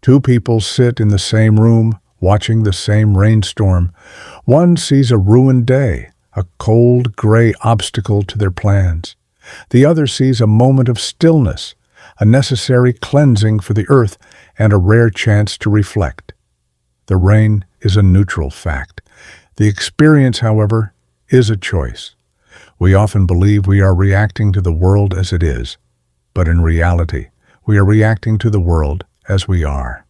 Two people sit in the same room, watching the same rainstorm. One sees a ruined day, a cold, gray obstacle to their plans. The other sees a moment of stillness, a necessary cleansing for the earth, and a rare chance to reflect. The rain is a neutral fact. The experience, however, is a choice. We often believe we are reacting to the world as it is, but in reality, we are reacting to the world as we are.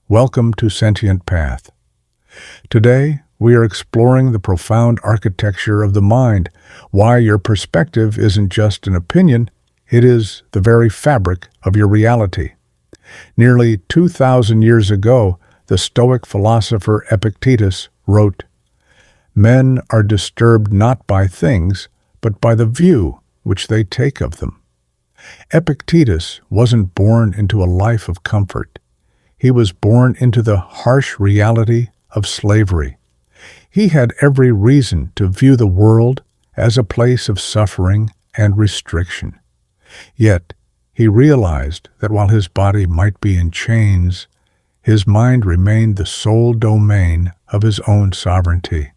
Welcome to Sentient Path. Today, we are exploring the profound architecture of the mind, why your perspective isn't just an opinion, it is the very fabric of your reality. Nearly 2,000 years ago, the Stoic philosopher Epictetus wrote, "Men are disturbed not by things, but by the view which they take of them." Epictetus wasn't born into a life of comfort. He was born into the harsh reality of slavery. He had every reason to view the world as a place of suffering and restriction. Yet, he realized that while his body might be in chains, his mind remained the sole domain of his own sovereignty.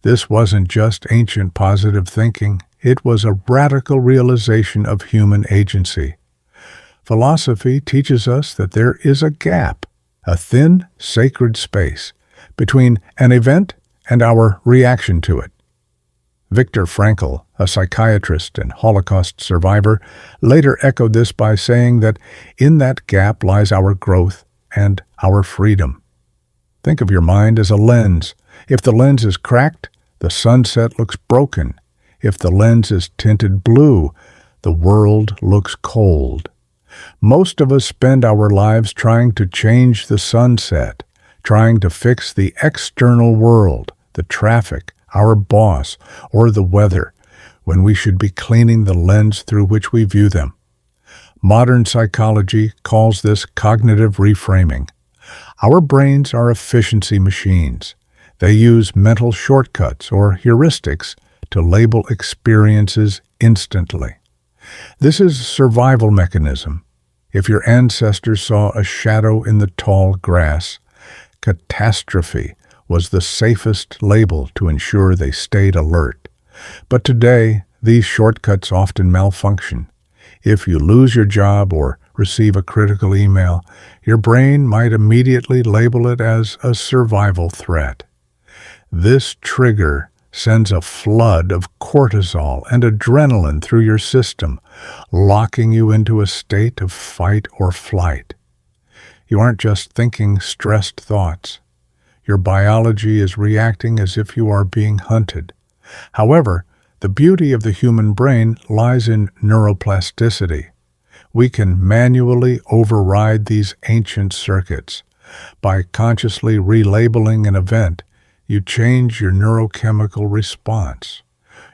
This wasn't just ancient positive thinking, it was a radical realization of human agency. Philosophy teaches us that there is a gap, a thin, sacred space, between an event and our reaction to it. Viktor Frankl, a psychiatrist and Holocaust survivor, later echoed this by saying that in that gap lies our growth and our freedom. Think of your mind as a lens. If the lens is cracked, the sunset looks broken. If the lens is tinted blue, the world looks cold. Most of us spend our lives trying to change the sunset, trying to fix the external world, the traffic, our boss, or the weather, when we should be cleaning the lens through which we view them. Modern psychology calls this cognitive reframing. Our brains are efficiency machines. They use mental shortcuts or heuristics to label experiences instantly. This is a survival mechanism. If your ancestors saw a shadow in the tall grass, catastrophe was the safest label to ensure they stayed alert. But today, these shortcuts often malfunction. If you lose your job or receive a critical email, your brain might immediately label it as a survival threat. This trigger sends a flood of cortisol and adrenaline through your system, locking you into a state of fight or flight. You aren't just thinking stressed thoughts. Your biology is reacting as if you are being hunted. However, the beauty of the human brain lies in neuroplasticity. We can manually override these ancient circuits. By consciously relabeling an event, you change your neurochemical response.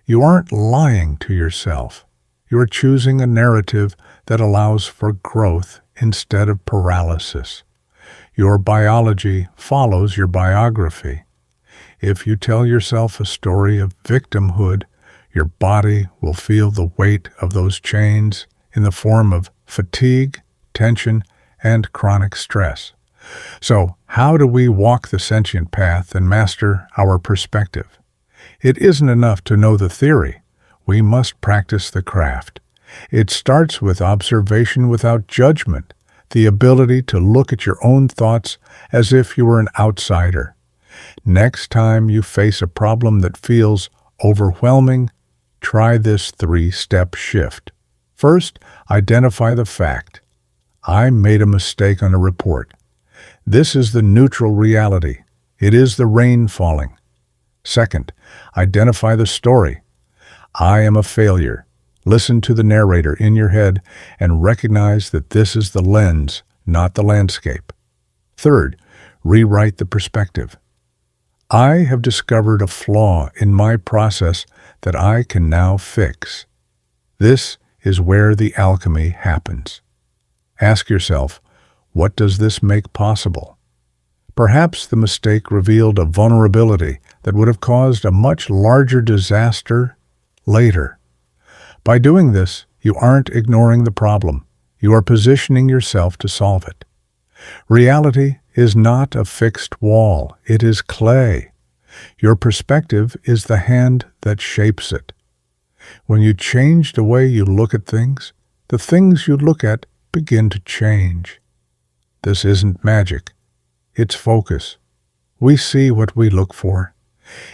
You aren't lying to yourself. You are choosing a narrative that allows for growth instead of paralysis. Your biology follows your biography. If you tell yourself a story of victimhood, your body will feel the weight of those chains in the form of fatigue, tension, and chronic stress. So, how do we walk the sentient path and master our perspective? It isn't enough to know the theory. We must practice the craft. It starts with observation without judgment, the ability to look at your own thoughts as if you were an outsider. Next time you face a problem that feels overwhelming, try this 3-step shift. First, identify the fact. I made a mistake on a report. This is the neutral reality. It is the rain falling. Second, identify the story. I am a failure. Listen to the narrator in your head and recognize that this is the lens, not the landscape. Third, rewrite the perspective. I have discovered a flaw in my process that I can now fix. This is where the alchemy happens. Ask yourself, what does this make possible? Perhaps the mistake revealed a vulnerability that would have caused a much larger disaster later. By doing this, you aren't ignoring the problem. You are positioning yourself to solve it. Reality is not a fixed wall, it is clay. Your perspective is the hand that shapes it. When you change the way you look at things, the things you look at begin to change. This isn't magic, it's focus. We see what we look for.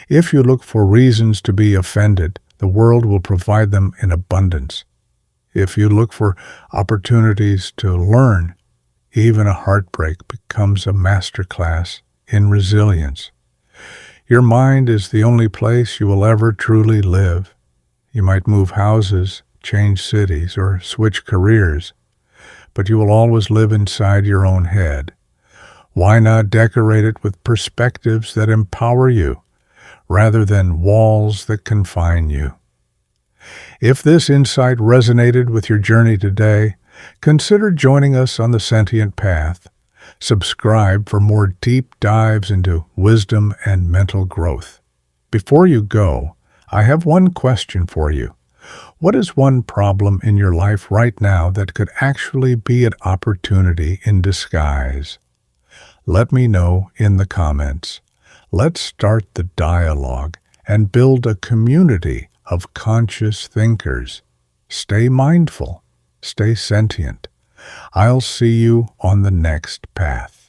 If you look for reasons to be offended, the world will provide them in abundance. If you look for opportunities to learn, even a heartbreak becomes a masterclass in resilience. Your mind is the only place you will ever truly live. You might move houses, change cities, or switch careers, but you will always live inside your own head. Why not decorate it with perspectives that empower you, rather than walls that confine you? If this insight resonated with your journey today, consider joining us on the Sentient Path. Subscribe for more deep dives into wisdom and mental growth. Before you go, I have one question for you. What is one problem in your life right now that could actually be an opportunity in disguise? Let me know in the comments. Let's start the dialogue and build a community of conscious thinkers. Stay mindful. Stay sentient. I'll see you on the next path.